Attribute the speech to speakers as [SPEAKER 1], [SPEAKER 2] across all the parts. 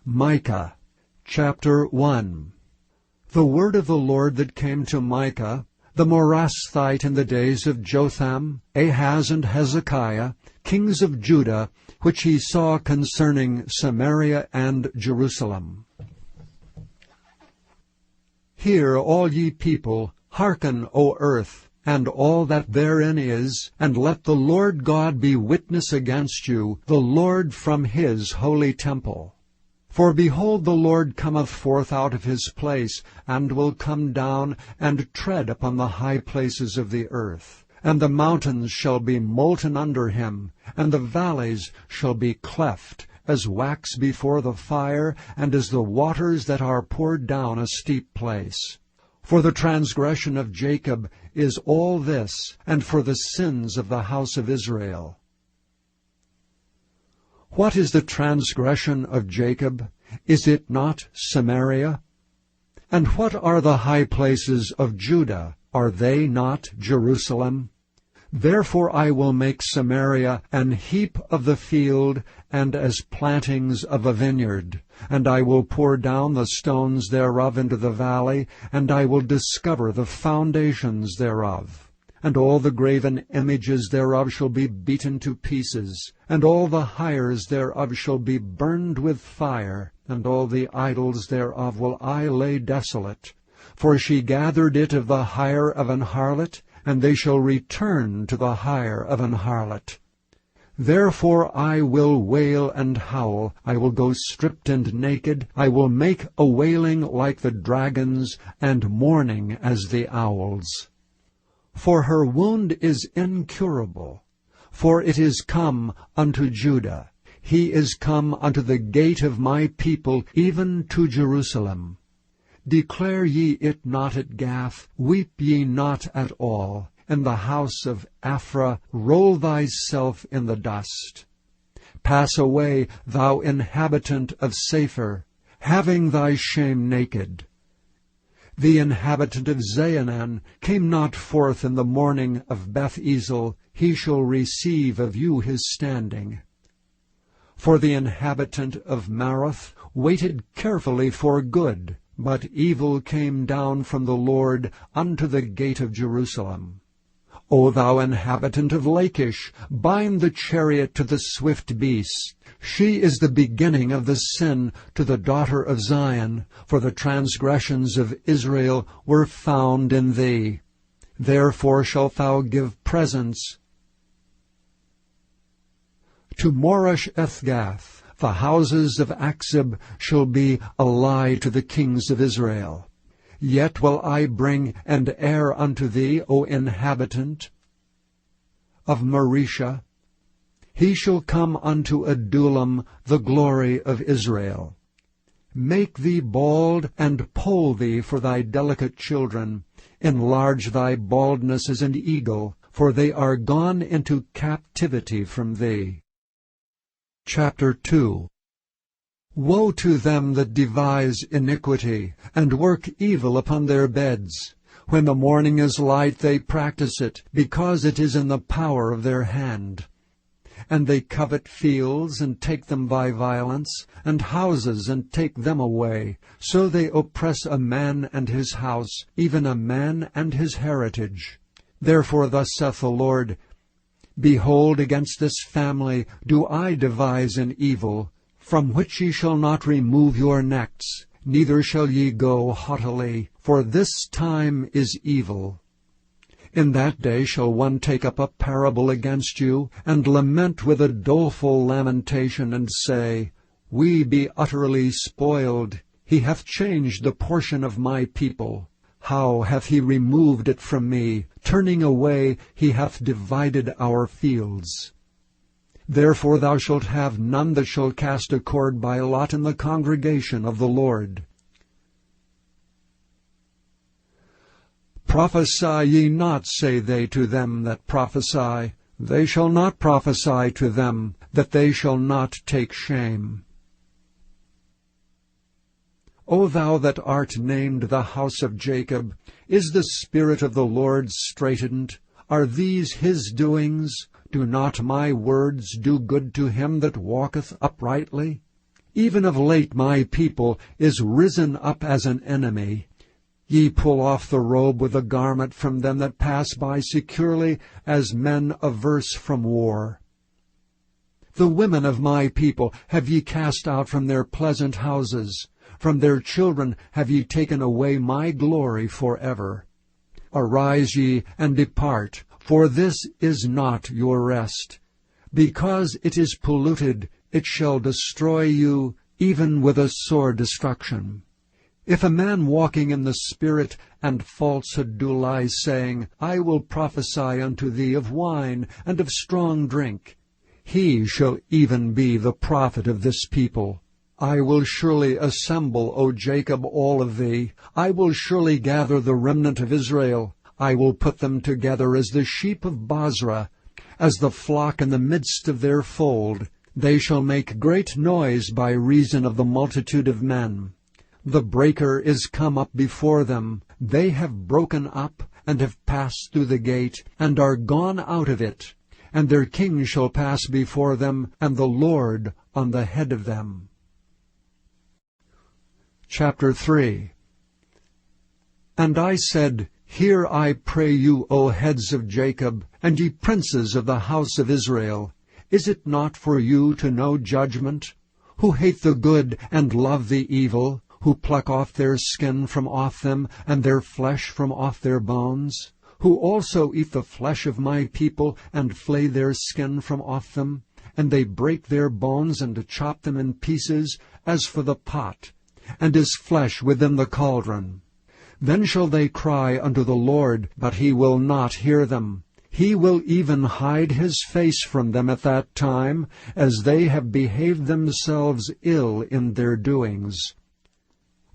[SPEAKER 1] Micah chapter 1. The word of the Lord that came to Micah, the Morasthite, in the days of Jotham, Ahaz, and Hezekiah, kings of Judah, which he saw concerning Samaria and Jerusalem. Hear, all ye people, hearken, O earth, and all that therein is, and let the Lord God be witness against you, the Lord from his holy temple. For behold, the Lord cometh forth out of his place, and will come down, and tread upon the high places of the earth. And the mountains shall be molten under him, and the valleys shall be cleft, as wax before the fire, and as the waters that are poured down a steep place. For the transgression of Jacob is all this, and for the sins of the house of Israel. What is the transgression of Jacob? Is it not Samaria? And what are the high places of Judah? Are they not Jerusalem? Therefore I will make Samaria an heap of the field, and as plantings of a vineyard. And I will pour down the stones thereof into the valley, and I will discover the foundations thereof. And all the graven images thereof shall be beaten to pieces, and all the hires thereof shall be burned with fire, and all the idols thereof will I lay desolate. For she gathered it of the hire of an harlot, and they shall return to the hire of an harlot. Therefore I will wail and howl, I will go stripped and naked, I will make a wailing like the dragons, and mourning as the owls. For her wound is incurable, for it is come unto Judah. He is come unto the gate of my people, even to Jerusalem. Declare ye it not at Gath, weep ye not at all. In the house of Aphrah roll thyself in the dust. Pass away, thou inhabitant of Sapher, having thy shame naked. The inhabitant of Zaanan came not forth in the morning of Beth-ezel, he shall receive of you his standing. For the inhabitant of Maroth waited carefully for good, but evil came down from the Lord unto the gate of Jerusalem. O thou inhabitant of Lachish, bind the chariot to the swift beast. She is the beginning of the sin to the daughter of Zion, for the transgressions of Israel were found in thee. Therefore shalt thou give presents to Moresh-ethgath. The houses of Achzib shall be a lie to the kings of Israel. Yet will I bring an heir unto thee, O inhabitant of Maresha. He shall come unto Adullam, the glory of Israel. Make thee bald, and poll thee for thy delicate children. Enlarge thy baldness as an eagle, for they are gone into captivity from thee. Chapter 2. Woe to them that devise iniquity, and work evil upon their beds. When the morning is light they practice it, because it is in the power of their hand. And they covet fields, and take them by violence, and houses, and take them away. So they oppress a man and his house, even a man and his heritage. Therefore thus saith the Lord, Behold, against this family do I devise an evil, from which ye shall not remove your necks, neither shall ye go haughtily, for this time is evil. In that day shall one take up a parable against you, and lament with a doleful lamentation, and say, We be utterly spoiled. He hath changed the portion of my people. How hath he removed it from me? Turning away, he hath divided our fields. Therefore thou shalt have none that shall cast a cord by lot in the congregation of the Lord. Prophesy ye not, say they to them that prophesy. They shall not prophesy to them, that they shall not take shame. O thou that art named the house of Jacob, is the Spirit of the Lord straitened? Are these his doings? Do not my words do good to him that walketh uprightly? Even of late my people is risen up as an enemy. Ye pull off the robe with the garment from them that pass by securely, as men averse from war. The women of my people have ye cast out from their pleasant houses. From their children have ye taken away my glory forever. Arise ye, and depart, for this is not your rest. Because it is polluted, it shall destroy you, even with a sore destruction. If a man walking in the Spirit and falsehood do lie, saying, I will prophesy unto thee of wine and of strong drink, he shall even be the prophet of this people. I will surely assemble, O Jacob, all of thee. I will surely gather the remnant of Israel. I will put them together as the sheep of Bozrah, as the flock in the midst of their fold. They shall make great noise by reason of the multitude of men. The breaker is come up before them. They have broken up, and have passed through the gate, and are gone out of it. And their king shall pass before them, and the Lord on the head of them. Chapter 3. And I said, Hear, I pray you, O heads of Jacob, and ye princes of the house of Israel. Is it not for you to know judgment? Who hate the good and love the evil, who pluck off their skin from off them, and their flesh from off their bones, who also eat the flesh of my people, and flay their skin from off them, and they break their bones, and chop them in pieces, as for the pot, and his flesh within the cauldron. Then shall they cry unto the Lord, but he will not hear them. He will even hide his face from them at that time, as they have behaved themselves ill in their doings.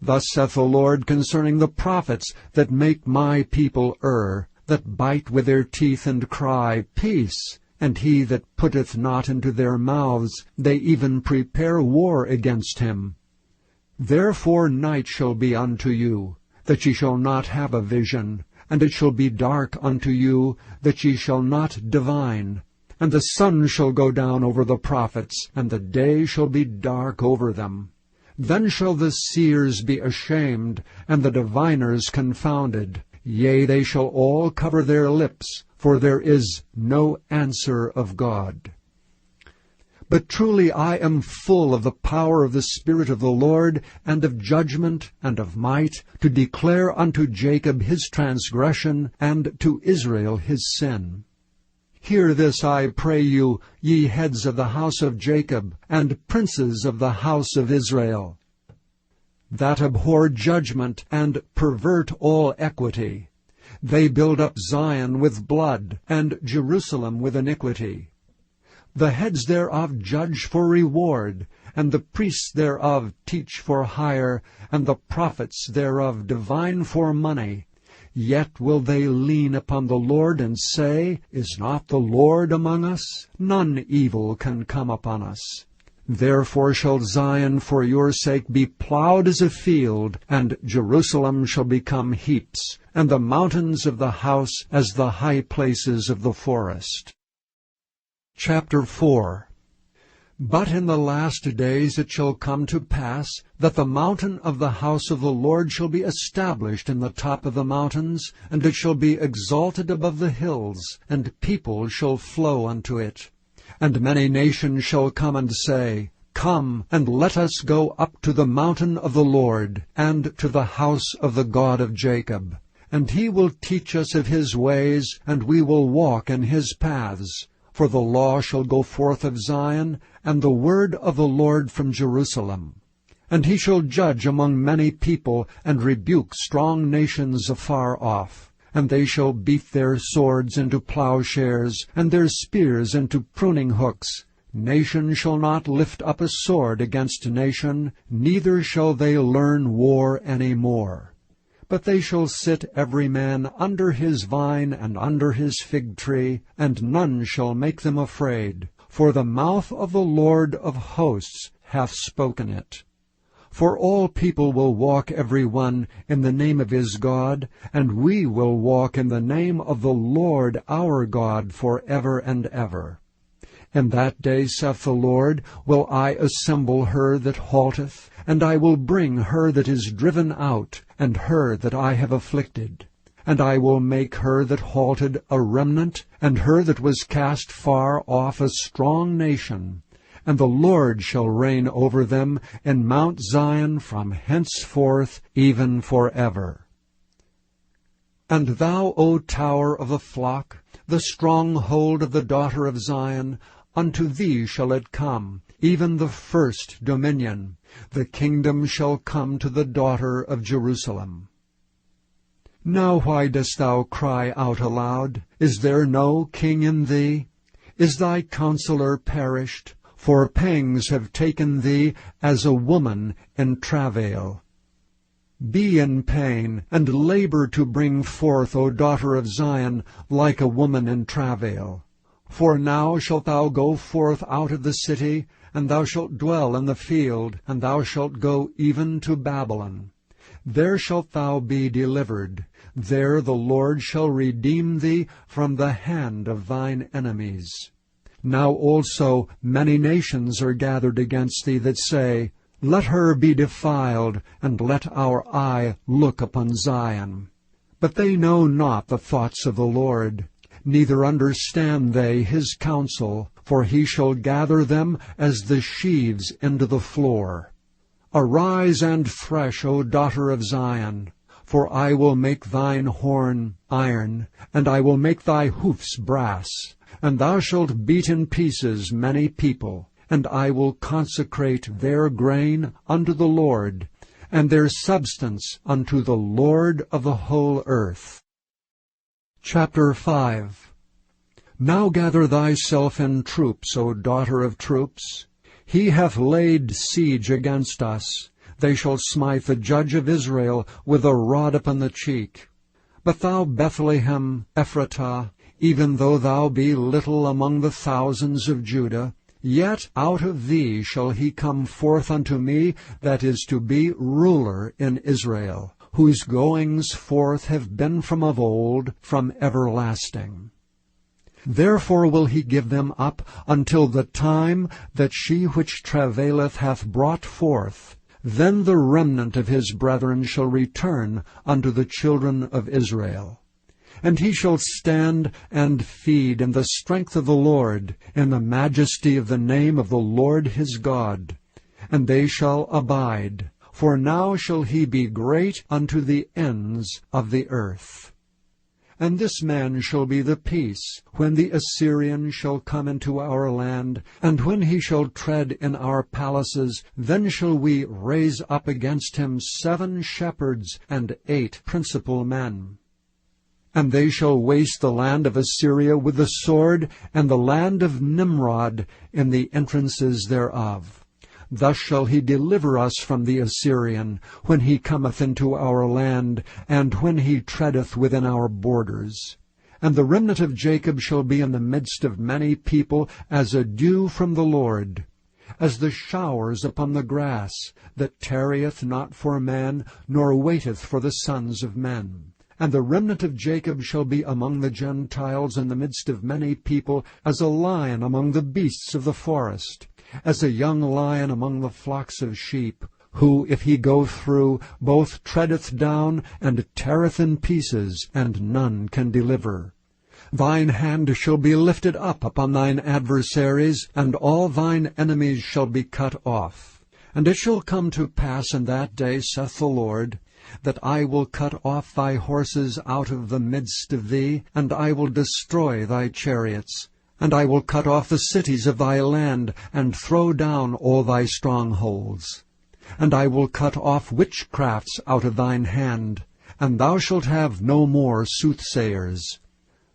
[SPEAKER 1] Thus saith the Lord concerning the prophets that make my people err, that bite with their teeth and cry, Peace! And he that putteth not into their mouths, they even prepare war against him. Therefore night shall be unto you, that ye shall not have a vision, and it shall be dark unto you, that ye shall not divine. And the sun shall go down over the prophets, and the day shall be dark over them. Then shall the seers be ashamed, and the diviners confounded. Yea, they shall all cover their lips, for there is no answer of God. But truly I am full of the power of the Spirit of the Lord, and of judgment, and of might, to declare unto Jacob his transgression, and to Israel his sin. Hear this, I pray you, ye heads of the house of Jacob, and princes of the house of Israel, that abhor judgment, and pervert all equity. They build up Zion with blood, and Jerusalem with iniquity. The heads thereof judge for reward, and the priests thereof teach for hire, and the prophets thereof divine for money. Yet will they lean upon the Lord, and say, Is not the Lord among us? None evil can come upon us. Therefore shall Zion for your sake be plowed as a field, and Jerusalem shall become heaps, and the mountains of the house as the high places of the forest. Chapter 4. But in the last days it shall come to pass, that the mountain of the house of the Lord shall be established in the top of the mountains, and it shall be exalted above the hills, and people shall flow unto it. And many nations shall come and say, Come, and let us go up to the mountain of the Lord, and to the house of the God of Jacob. And he will teach us of his ways, and we will walk in his paths. For the law shall go forth of Zion, and the word of the Lord from Jerusalem. And he shall judge among many people, and rebuke strong nations afar off. And they shall beat their swords into plowshares, and their spears into pruning hooks. Nation shall not lift up a sword against nation, neither shall they learn war any more. But they shall sit every man under his vine and under his fig tree, and none shall make them afraid. For the mouth of the Lord of hosts hath spoken it. For all people will walk every one in the name of his God, and we will walk in the name of the Lord our God for ever and ever. In that day, saith the Lord, will I assemble her that halteth, and I will bring her that is driven out, and her that I have afflicted. And I will make her that halted a remnant, and her that was cast far off a strong nation. And the Lord shall reign over them in Mount Zion from henceforth even forever. And thou, O tower of the flock, the stronghold of the daughter of Zion, unto thee shall it come, even the first dominion. The kingdom shall come to the daughter of Jerusalem. Now why dost thou cry out aloud? Is there no king in thee? Is thy counselor perished? For pangs have taken thee as a woman in travail. Be in pain, and labor to bring forth, O daughter of Zion, like a woman in travail. For now shalt thou go forth out of the city, and thou shalt dwell in the field, and thou shalt go even to Babylon. There shalt thou be delivered. There the Lord shall redeem thee from the hand of thine enemies. Now also many nations are gathered against thee that say, Let her be defiled, and let our eye look upon Zion. But they know not the thoughts of the Lord, neither understand they his counsel, for he shall gather them as the sheaves into the floor. Arise and thresh, O daughter of Zion, for I will make thine horn iron, and I will make thy hoofs brass, and thou shalt beat in pieces many people, and I will consecrate their grain unto the Lord, and their substance unto the Lord of the whole earth. Chapter 5. Now gather thyself in troops, O daughter of troops. He hath laid siege against us. They shall smite the judge of Israel with a rod upon the cheek. But thou, Bethlehem Ephratah, even though thou be little among the thousands of Judah, yet out of thee shall he come forth unto me that is to be ruler in Israel, whose goings forth have been from of old, from everlasting. Therefore will he give them up until the time that she which travaileth hath brought forth. Then the remnant of his brethren shall return unto the children of Israel. And he shall stand and feed in the strength of the Lord, in the majesty of the name of the Lord his God. And they shall abide, for now shall he be great unto the ends of the earth. And this man shall be the peace, when the Assyrian shall come into our land, and when he shall tread in our palaces, then shall we raise up against him 7 shepherds and 8 principal men. And they shall waste the land of Assyria with the sword, and the land of Nimrod in the entrances thereof. Thus shall he deliver us from the Assyrian, when he cometh into our land, and when he treadeth within our borders. And the remnant of Jacob shall be in the midst of many people, as a dew from the Lord, as the showers upon the grass, that tarrieth not for man, nor waiteth for the sons of men. And the remnant of Jacob shall be among the Gentiles in the midst of many people, as a lion among the beasts of the forest, as a young lion among the flocks of sheep, who, if he go through, both treadeth down and teareth in pieces, and none can deliver. Thine hand shall be lifted up upon thine adversaries, and all thine enemies shall be cut off. And it shall come to pass in that day, saith the Lord, that I will cut off thy horses out of the midst of thee, and I will destroy thy chariots. And I will cut off the cities of thy land, and throw down all thy strongholds. And I will cut off witchcrafts out of thine hand, and thou shalt have no more soothsayers.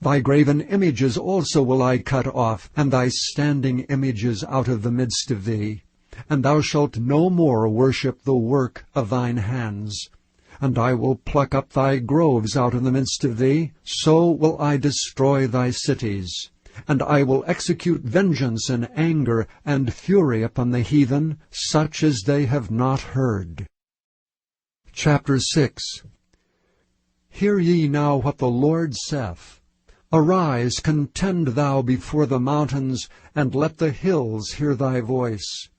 [SPEAKER 1] Thy graven images also will I cut off, and thy standing images out of the midst of thee. And thou shalt no more worship the work of thine hands. And I will pluck up thy groves out of the midst of thee, so will I destroy thy cities. And I will execute vengeance and anger and fury upon the heathen, such as they have not heard. Chapter 6. Hear ye now what the Lord saith. Arise, contend thou before the mountains, and let the hills hear thy voice.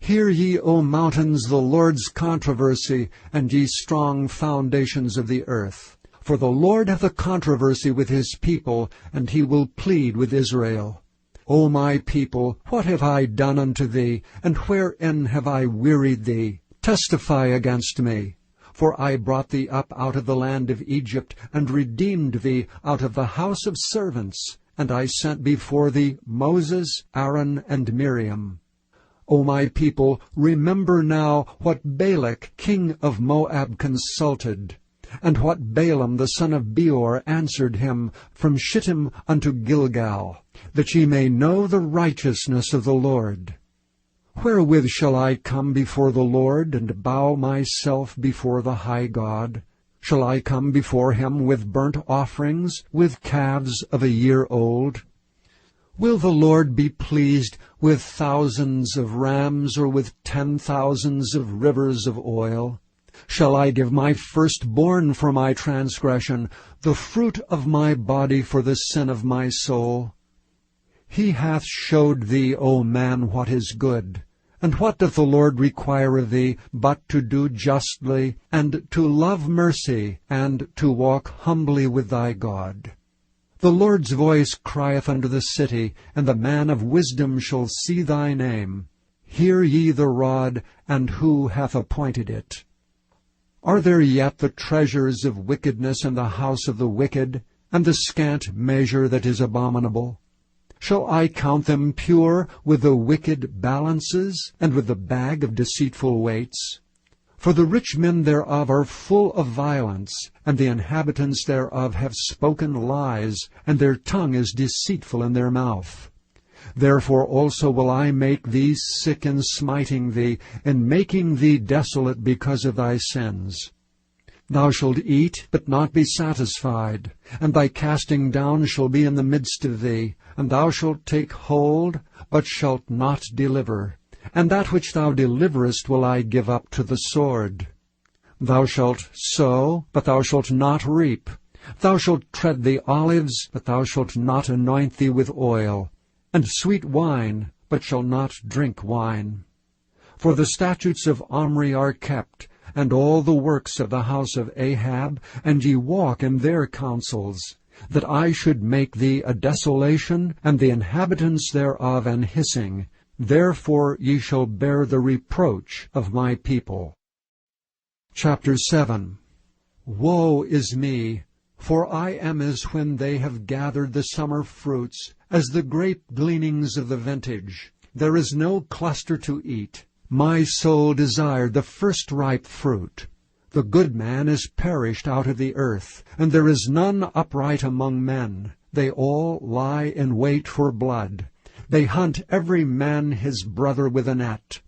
[SPEAKER 1] Hear ye, O mountains, the Lord's controversy, and ye strong foundations of the earth. For the Lord hath a controversy with his people, and he will plead with Israel. O my people, what have I done unto thee, and wherein have I wearied thee? Testify against me. For I brought thee up out of the land of Egypt, and redeemed thee out of the house of servants, and I sent before thee Moses, Aaron, and Miriam. O my people, remember now what Balak king of Moab consulted, and what Balaam the son of Beor answered him from Shittim unto Gilgal, that ye may know the righteousness of the Lord. Wherewith shall I come before the Lord, and bow myself before the high God? Shall I come before him with burnt offerings, with calves of a year old? Will the Lord be pleased with thousands of rams, or with 10,000s of rivers of oil? Shall I give my firstborn for my transgression, the fruit of my body for the sin of my soul? He hath showed thee, O man, what is good. And what doth the Lord require of thee, but to do justly, and to love mercy, and to walk humbly with thy God? The Lord's voice crieth unto the city, and the man of wisdom shall see thy name. Hear ye the rod, and who hath appointed it? Are there yet the treasures of wickedness in the house of the wicked, and the scant measure that is abominable? Shall I count them pure with the wicked balances, and with the bag of deceitful weights? For the rich men thereof are full of violence, and the inhabitants thereof have spoken lies, and their tongue is deceitful in their mouth. Therefore also will I make thee sick in smiting thee, in making thee desolate because of thy sins. Thou shalt eat, but not be satisfied, and thy casting down shall be in the midst of thee, and thou shalt take hold, but shalt not deliver. And that which thou deliverest will I give up to the sword. Thou shalt sow, but thou shalt not reap. Thou shalt tread the olives, but thou shalt not anoint thee with oil, and sweet wine, but shalt not drink wine. For the statutes of Omri are kept, and all the works of the house of Ahab, and ye walk in their counsels, that I should make thee a desolation, and the inhabitants thereof an hissing. Therefore ye shall bear the reproach of my people. Chapter 7. Woe is me! For I am as when they have gathered the summer fruits, as the grape gleanings of the vintage. There is no cluster to eat. My soul desired the first ripe fruit. The good man is perished out of the earth, and there is none upright among men. They all lie in wait for blood. They hunt every man his brother with a net.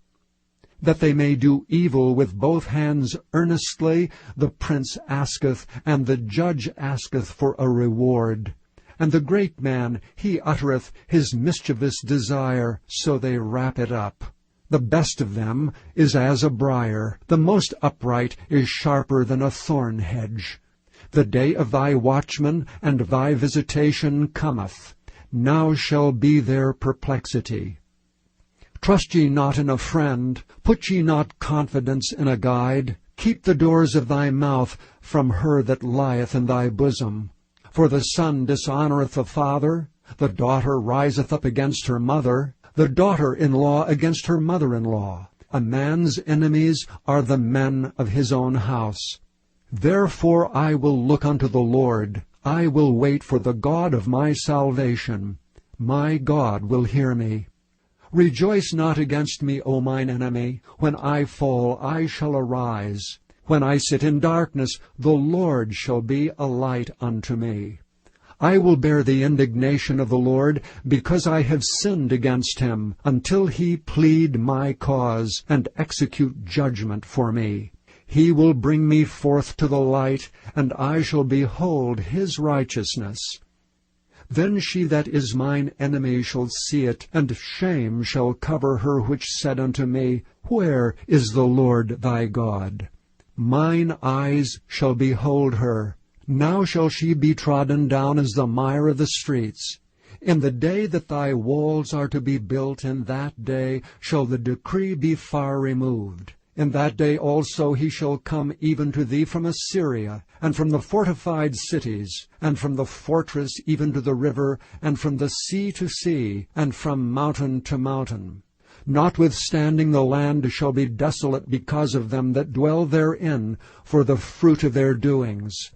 [SPEAKER 1] That they may do evil with both hands earnestly, the prince asketh, and the judge asketh for a reward. And the great man, he uttereth his mischievous desire, so they wrap it up. The best of them is as a briar, the most upright is sharper than a thorn hedge. The day of thy watchman and thy visitation cometh. Now shall be their perplexity. Trust ye not in a friend, put ye not confidence in a guide. Keep the doors of thy mouth from her that lieth in thy bosom. For the son dishonoureth the father, the daughter riseth up against her mother, the daughter-in-law against her mother-in-law. A man's enemies are the men of his own house. Therefore I will look unto the Lord. I will wait for the God of my salvation. My God will hear me. Rejoice not against me, O mine enemy. When I fall, I shall arise. When I sit in darkness, the Lord shall be a light unto me. I will bear the indignation of the Lord, because I have sinned against him, until he plead my cause, and execute judgment for me. He will bring me forth to the light, and I shall behold his righteousness. Then she that is mine enemy shall see it, and shame shall cover her which said unto me, Where is the Lord thy God? Mine eyes shall behold her, Now shall she be trodden down as the mire of the streets. In the day that thy walls are to be built, in that day shall the decree be far removed. In that day also he shall come even to thee from Assyria, and from the fortified cities, and from the fortress even to the river, and from the sea to sea, and from mountain to mountain. Notwithstanding the land shall be desolate because of them that dwell therein, for the fruit of their doings.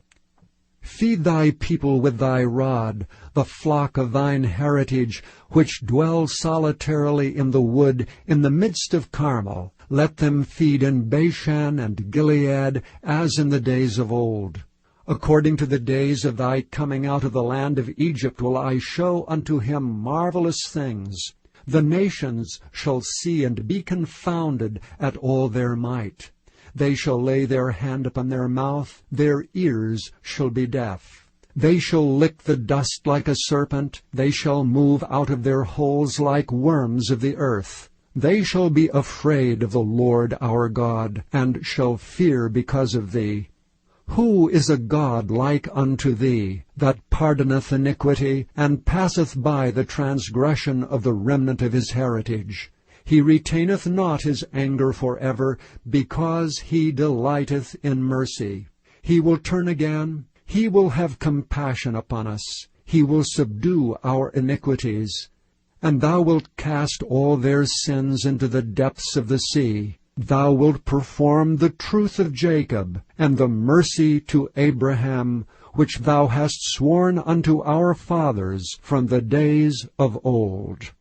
[SPEAKER 1] Feed thy people with thy rod, the flock of thine heritage, which dwell solitarily in the wood, in the midst of Carmel. Let them feed in Bashan and Gilead, as in the days of old. According to the days of thy coming out of the land of Egypt will I show unto him marvelous things. The nations shall see and be confounded at all their might. They shall lay their hand upon their mouth, their ears shall be deaf. They shall lick the dust like a serpent, they shall move out of their holes like worms of the earth. They shall be afraid of the Lord our God, and shall fear because of thee. Who is a God like unto thee, that pardoneth iniquity, and passeth by the transgression of the remnant of his heritage? He retaineth not his anger forever, because he delighteth in mercy. He will turn again, he will have compassion upon us, he will subdue our iniquities. And thou wilt cast all their sins into the depths of the sea. Thou wilt perform the truth of Jacob, and the mercy to Abraham, which thou hast sworn unto our fathers from the days of old.